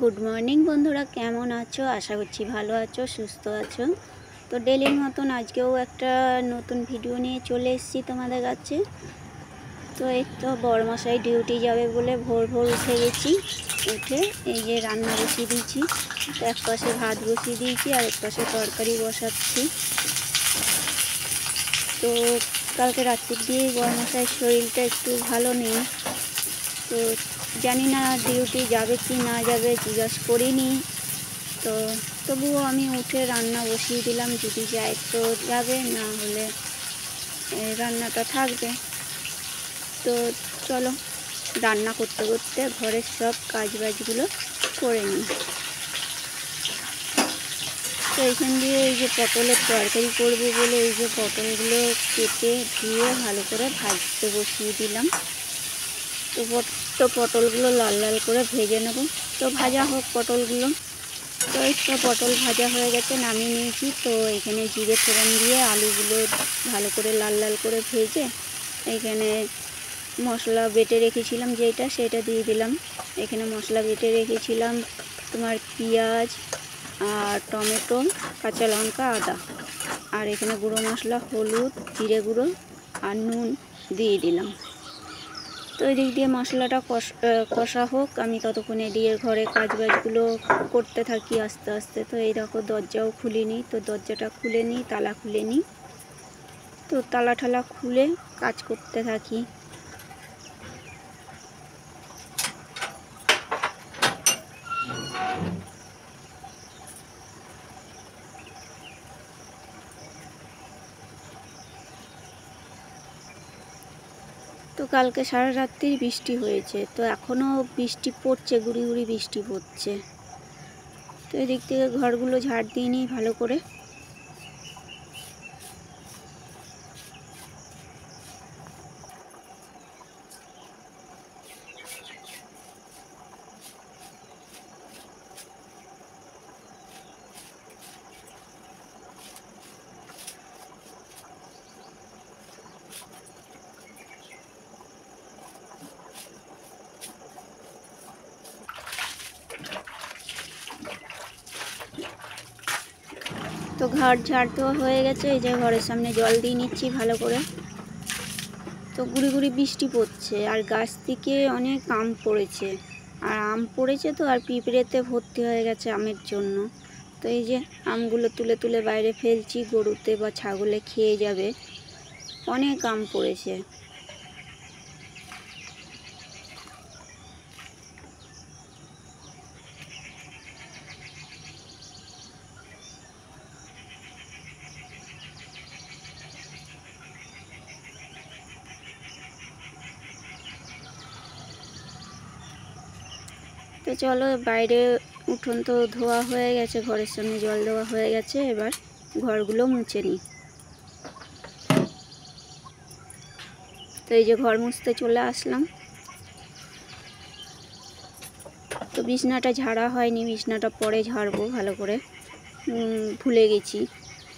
Good morning বন্ধুরা, কেমন আছো? আশা করছি ভালো আছো, সুস্থ আছো। তো ডেলির মতন আজকেও একটা নতুন ভিডিও নিয়ে চলে এসেছি তোমাদের কাছে। তো এই তো বড়মশাই ডিউটি যাবে বলে ভোর ভোর উঠে গেছি। উঠে এই যে রান্না বসিয়ে দিয়েছি। তো এক পাশে ভাত বসিয়ে দিয়েছি আর এক পাশে তরকারি বসাচ্ছি। তো কালকে রাত্রির দিয়ে বড়মশাইয়ের শরীরটা একটু ভালো নেই। তো জানি না ডিউটি যাবে কি না যাবে, জিজ্ঞাসা করিনি। তো তবুও আমি উঠে রান্না বসিয়ে দিলাম, যদি যায় তো যাবে, না হলে রান্নাটা থাকবে। তো চলো রান্না করতে করতে ঘরের সব কাজবাজগুলো করে নিই। তো এইখান দিয়ে এই যে পটলের তরকারি করবো বলে এই যে পটলগুলো কেটে ধুয়ে ভালো করে ভাজতে বসিয়ে দিলাম। তো পটলগুলো লাল লাল করে ভেজে নেব। তো ভাজা হোক পটলগুলো। তো একটা পটল ভাজা হয়ে গেছে, নামিয়ে নিয়েছি। তো এখানে জিরে ফোড়ন দিয়ে আলুগুলো ভালো করে লাল লাল করে ভেজে এখানে মশলা বেটে রেখেছিলাম সেটা দিয়ে দিলাম। এখানে মশলা বেটে রেখেছিলাম তোমার পেঁয়াজ আর টমেটো, কাঁচা লঙ্কা, আদা, আর এখানে গুঁড়ো মশলা হলুদ, জিরে গুঁড়ো আর নুন দিয়ে দিলাম। তো এই দিক দিয়ে মশলাটা কষা হোক, আমি ততক্ষণে দিয়ে ঘরে কাজবাজগুলো করতে থাকি আস্তে আস্তে। তো এই দেখো দরজাও খুলিনি, তো দরজাটা খুলে নিই, তালা খুলে নিই। তো তালা ঠালা খুলে কাজ করতে থাকি। তো কালকে সারা রাত্রি বৃষ্টি হয়েছে, তো এখনও বৃষ্টি পড়ছে, গুড়ি গুড়ি বৃষ্টি পড়ছে। তো এদিক থেকে ঘরগুলো ঝাড় দিয়ে নিই ভালো করে। তো ঘর ঝাড় দেওয়া হয়ে গেছে, এই যে ঘরের সামনে জল দিয়ে নিচ্ছি ভালো করে। তো গুড়ি গুড়ি বৃষ্টি পড়ছে আর গাছ থেকে অনেক আম পড়েছে, আর আম পড়েছে তো আর পিঁপড়েতে ভর্তি হয়ে গেছে আমের জন্য। তো এই যে আমগুলো তুলে তুলে বাইরে ফেলছি, গরুতে বা ছাগলে খেয়ে যাবে, অনেক আম পড়েছে। তো চলো বাইরে উঠোন তো ধোয়া হয়ে গেছে, ঘরের সামনে জল দেওয়া হয়ে গেছে, এবার ঘরগুলো মুছে নিই। তো এই যে ঘর মুছতে চলে আসলাম। তো বিছনাটা ঝাড়া হয়নি, বিছনাটা পরে ঝাড়বো ভালো করে, ভুলে গেছি।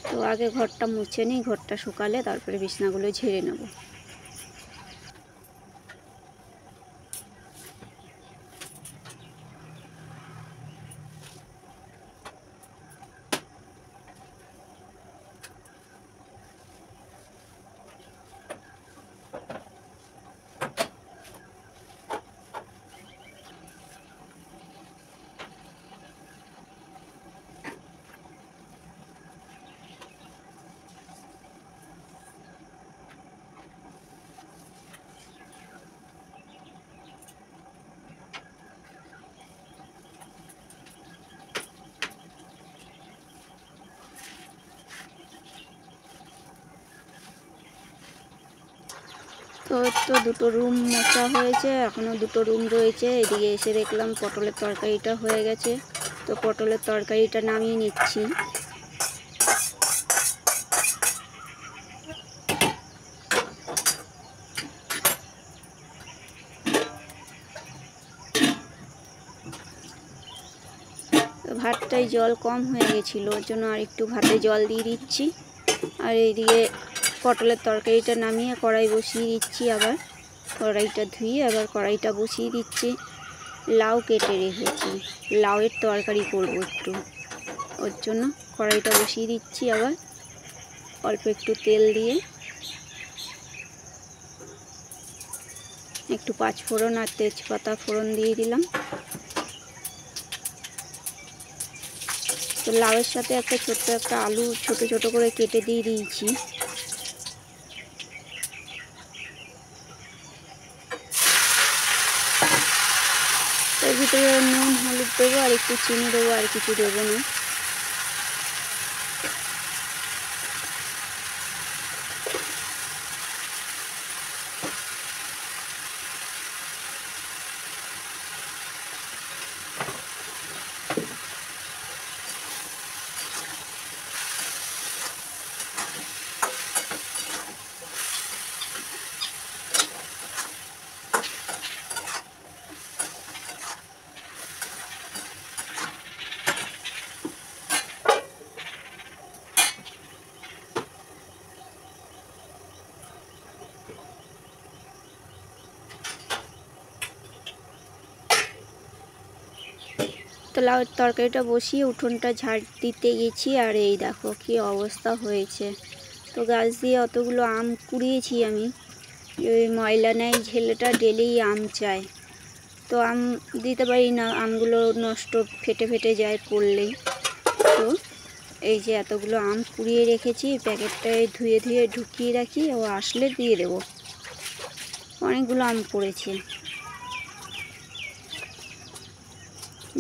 তো আগে ঘরটা মুছে নিই, ঘরটা শুকালে তারপরে বিছনাগুলো ঝেড়ে নেব। তো দুটো রুম মোছা হয়েছে, এখনও দুটো রুম রয়েছে। এদিকে এসে দেখলাম পটলের তরকারিটা হয়ে গেছে। তো পটলের তরকারিটা নামিয়ে নিচ্ছি। তো ভাতটায় জল কম হয়ে গেছিলো, ওর জন্য আর একটু ভাতে জল দিয়ে দিচ্ছি। আর এইদিকে পটলের তরকারিটা নামিয়ে কড়াই বসিয়ে দিচ্ছি, আবার কড়াইটা ধুয়ে আবার কড়াইটা বসিয়ে দিচ্ছি। লাউ কেটে রেখেছি, লাউয়ের তরকারি করব একটু, ওর জন্য কড়াইটা বসিয়ে দিচ্ছি। আবার অল্প একটু তেল দিয়ে একটু পাঁচফোড়ন আর তেজপাতা ফোড়ন দিয়ে দিলাম। তো লাউয়ের সাথে একটা ছোট্ট একটা আলু ছোট ছোট করে কেটে দিয়ে দিয়েছি। এর ভিতরে নুন হলুদ দেবো আর একটু চিনি দেবো, আর কিছু দেবো না। তো লাউয়ের তরকারিটা বসিয়ে উঠোনটা ঝাড় দিতে গেছি, আর এই দেখো কি অবস্থা হয়েছে। তো গাছ দিয়ে অতগুলো আম কুড়িয়েছি আমি। ওই ময়লা নেয় ছেলেটা, ডেলি আম চায়, তো আম দিতে পারি না, আমগুলো নষ্ট ফেটে ফেটে যায় পড়লেই। তো এই যে এতগুলো আম কুড়িয়ে রেখেছি, প্যাকেটটায় ধুয়ে ধুয়ে ঢুকিয়ে রাখি, ও আসলে দিয়ে দেবো। অনেকগুলো আম পড়েছে,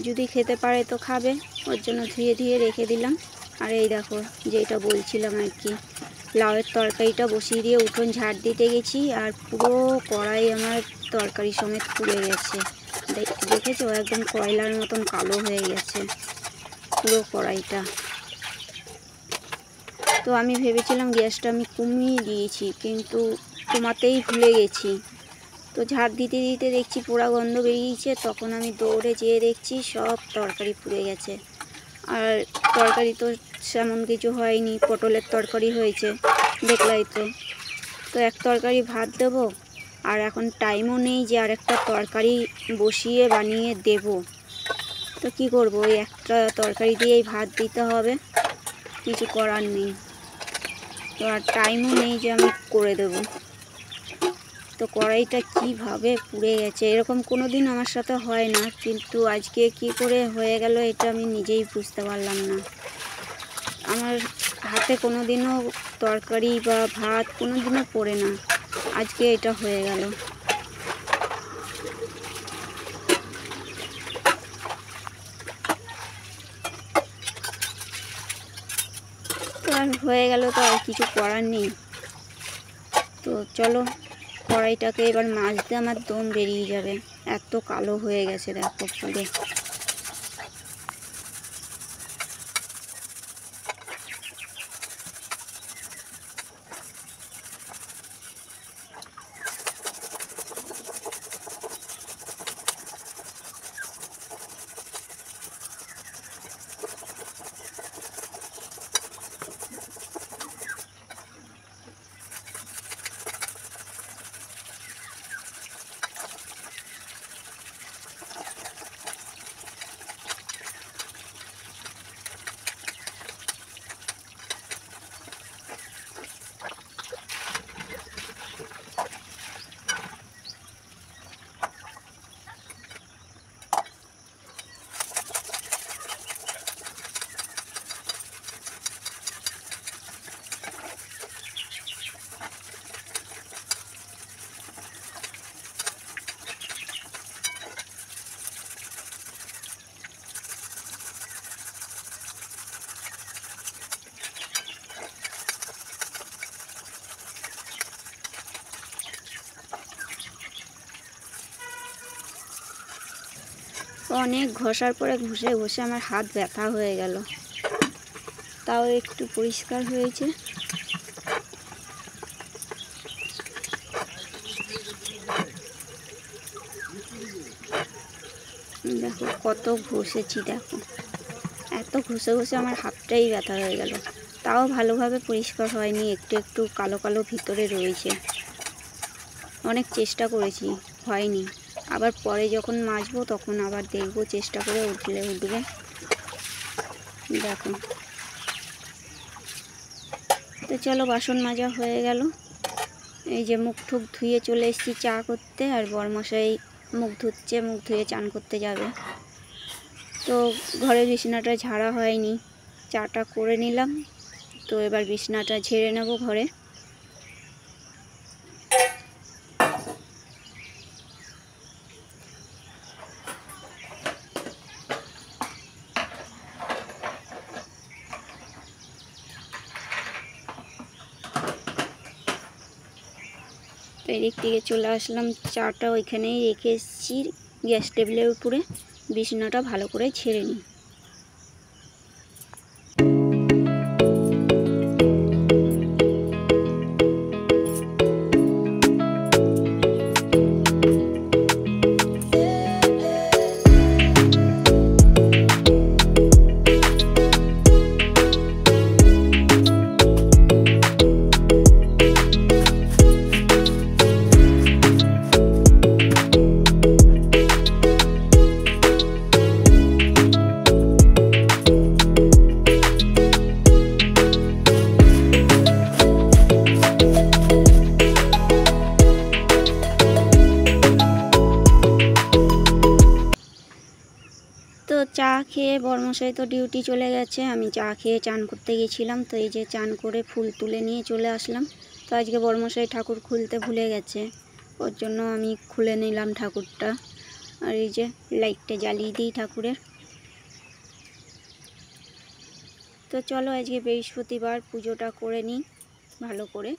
যদি খেতে পারে তো খাবে, ওর জন্য ধুয়ে ধুয়ে রেখে দিলাম। আর এই দেখো যেটা বলছিলাম আর কি, লাউয়ের তরকারিটা বসিয়ে দিয়ে উঠোন ঝাড় দিতে গেছি, আর পুরো কড়াই আমার তরকারি সমেত পুড়ে গেছে। দেখেছো একদম কয়লার মতন কালো হয়ে গেছে পুরো কড়াইটা। তো আমি ভেবেছিলাম গ্যাসটা আমি কমিয়ে দিয়েছি, কিন্তু কমাতেই ভুলে গেছি। তো ঝাড় দিতে দিতে দেখছি পোড়া গন্ধ বেরিয়েছে, তখন আমি দৌড়ে যেয়ে দেখছি সব তরকারি পুড়ে গেছে। আর তরকারি তো সেমন কিছু হয়নি, পটলের তরকারি হয়েছে দেখলাই তো। তো এক তরকারি ভাত দেবো, আর এখন টাইমও নেই যে আর একটা তরকারি বসিয়ে বানিয়ে দেব। তো কি করব, ওই একটা তরকারি দিয়েই ভাত দিতে হবে, কিছু করার নেই। তো আর টাইমও নেই যে আমি করে দেবো। তো কড়াইটা কিভাবে পুড়ে গেছে, এরকম কোনো দিন আমার সাথে হয় না, কিন্তু আজকে কি করে হয়ে গেল এটা আমি নিজেই বুঝতে পারলাম না। আমার হাতে কোনো দিনও তরকারি বা ভাত কোনো দিনও পড়ে না, আজকে এটা হয়ে গেল। তো আর হয়ে গেল, তো আর কিছু করার নেই। তো চলো কড়াইটাকে এবার মাজতে আমার দম বেরিয়ে যাবে, এত কালো হয়ে গেছে দেখো পুড়ে। অনেক ঘষার পরে ঘষে ঘষে আমার হাত ব্যথা হয়ে গেল, তাও একটু পরিষ্কার হয়েছে। দেখো কত ঘষেছি, দেখো এত ঘষে ঘষে আমার হাতটাই ব্যথা হয়ে গেল, তাও ভালোভাবে পরিষ্কার হয়নি, একটু একটু কালো কালো ভিতরে রয়েছে। অনেক চেষ্টা করেছি, হয়নি। আবার পরে যখন মাজবো তখন আবার দেখবো, চেষ্টা করে উঠলে উঠবে। দেখো, তো চলো বাসন মাজা হয়ে গেল। এই যে মুখ টুক ধুয়ে চলে এসেছি চা করতে, আর বরমশাই মুখ ধুচ্ছে, মুখ ধুয়ে চান করতে যাবে। তো ঘরের বিছানাটা ঝাড়া হয়নি, চাটা করে নিলাম। তো এবার বিছানাটা ঝেড়ে নেব ঘরে। তো এদিক থেকে চলে আসলাম, চাটা ওইখানেই রেখে এসেছি গ্যাস টেবিলের উপরে। বিছানাটা ভালো করে ঝেড়ে নিই। তো চা খেয়ে বরমশাই তো ডিউটি চলে গেছে, আমি চা খেয়ে চান করতে গেছিলাম। তো এই যে চান করে ফুল তুলে নিয়ে চলে আসলাম। তো আজকে বরমশাই ঠাকুর খুলতে ভুলে গেছে, ওর জন্য আমি খুলে নিলাম ঠাকুরটা। আর এই যে লাইটটা জ্বালিয়ে দিই ঠাকুরের। তো চলো আজকে বৃহস্পতিবার, পুজোটা করে নিই ভালো করে।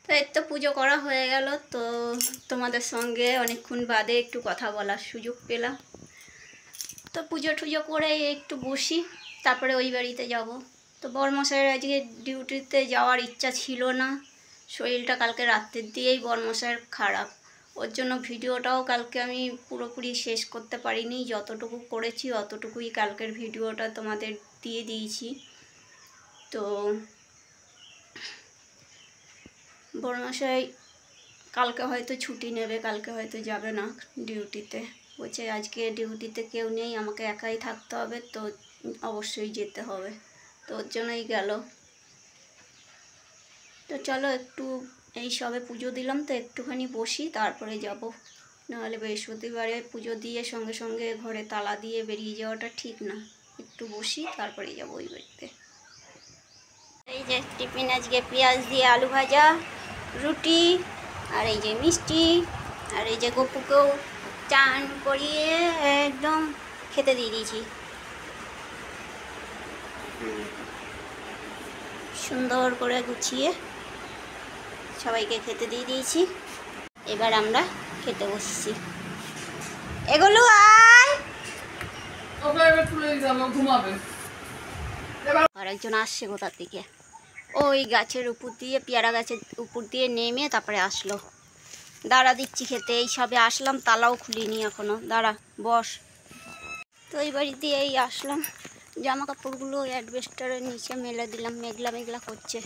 তো এই তো পুজো করা হয়ে গেল। তো তোমাদের সঙ্গে অনেকক্ষণ বাদে একটু কথা বলার সুযোগ পেলাম। তো পুজো টুজো করে একটু বসি, তারপরে ওই বাড়িতে যাব। তো বরমশাইয়ের আজকে ডিউটিতে যাওয়ার ইচ্ছা ছিল না, শরীরটা কালকে রাত্রের দিয়েই বরমশাইয়ের খারাপ। ওর জন্য ভিডিওটাও কালকে আমি পুরোপুরি শেষ করতে পারিনি, যতটুকু করেছি অতটুকুই কালকের ভিডিওটা তোমাদের দিয়ে দিয়েছি। তো বরমশাই কালকে হয়তো ছুটি নেবে, কালকে হয়তো যাবে না ডিউটিতে। বলছে আজকে ডিউটিতে কেউ নেই, আমাকে একাই থাকতে হবে, তো অবশ্যই যেতে হবে। তো ওর জন্যই গেল। তো চলো একটু এই সবে পুজো দিলাম, তো একটুখানি বসি তারপরে যাব। নাহলে বৃহস্পতিবারে পুজো দিয়ে সঙ্গে সঙ্গে ঘরে তালা দিয়ে বেরিয়ে যাওয়াটা ঠিক না। একটু বসি তারপরে যাব ওই বাড়িতে। এই যে টিফিন আজকে পেঁয়াজ দিয়ে আলু ভাজা, রুটি, আর এই যে মিষ্টি, আর এই যে গপুকেও চান করিয়ে একদম খেতে দিয়ে দিয়েছি। সুন্দর করে গুছিয়ে সবাইকে খেতে দিয়ে দিয়েছি। এবার আমরা খেতে বসছি। এগুলো আর একজন আসছে কোথা থেকে, ওই গাছের উপর দিয়ে, পেয়ারা গাছের উপর দিয়ে নেমে তারপরে আসলো। দাঁড়া দিচ্ছি খেতে, এই সবে আসলাম, তালাও খুলিনি এখনো, দাঁড়া বস। তো এই বাড়িতে এই আসলাম, জামা কাপড়গুলো অ্যাডভেস্টারের নিচে মেলে দিলাম, মেঘলা মেঘলা করছে,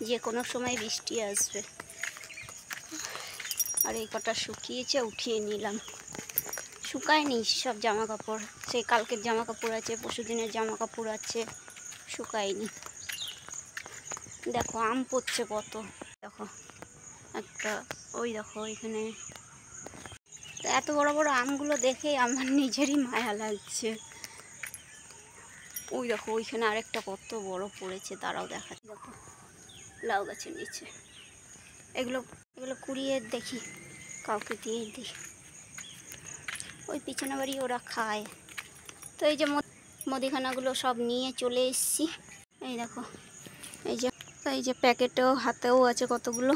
যে কোনো সময় বৃষ্টি আসবে। আর এই কটা শুকিয়েছে, উঠিয়ে নিলাম। শুকায়নি সব জামা কাপড়, সেই কালকের জামা কাপড় আছে, পরশুদিনের জামা কাপড় আছে, শুকায়নি। দেখো আম পড়ছে কত, দেখো একটা, ওই দেখো ওইখানে। এত বড় বড় আমগুলো দেখে আমার নিজেরই মায়া লাগছে। ওই দেখো ওইখানে আরেকটা কত বড় পড়েছে, তারাও দেখাচ্ছে, দেখো লাউ গাছের নিচে। এগুলো এগুলো কুড়িয়ে দেখি, কাউকে দিয়ে দেখি। ওই পিছনে বাড়ি ওরা খায়। তো এই যে মুদিখানাগুলো সব নিয়ে চলে এসেছি। এই দেখো এই যে প্যাকেটেও হাতেও আছে কতগুলো।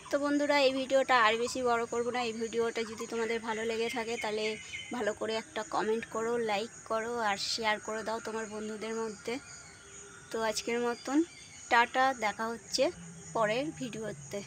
তো বন্ধুরা, এই ভিডিওটা আর বেশি বড় করব না। এই ভিডিওটা যদি তোমাদের ভালো লেগে থাকে তাহলে ভালো করে একটা কমেন্ট করো, লাইক করো আর শেয়ার করে দাও তোমার বন্ধুদের মধ্যে। তো আজকের মতন টাটা, দেখা হচ্ছে পরের ভিডিওতে।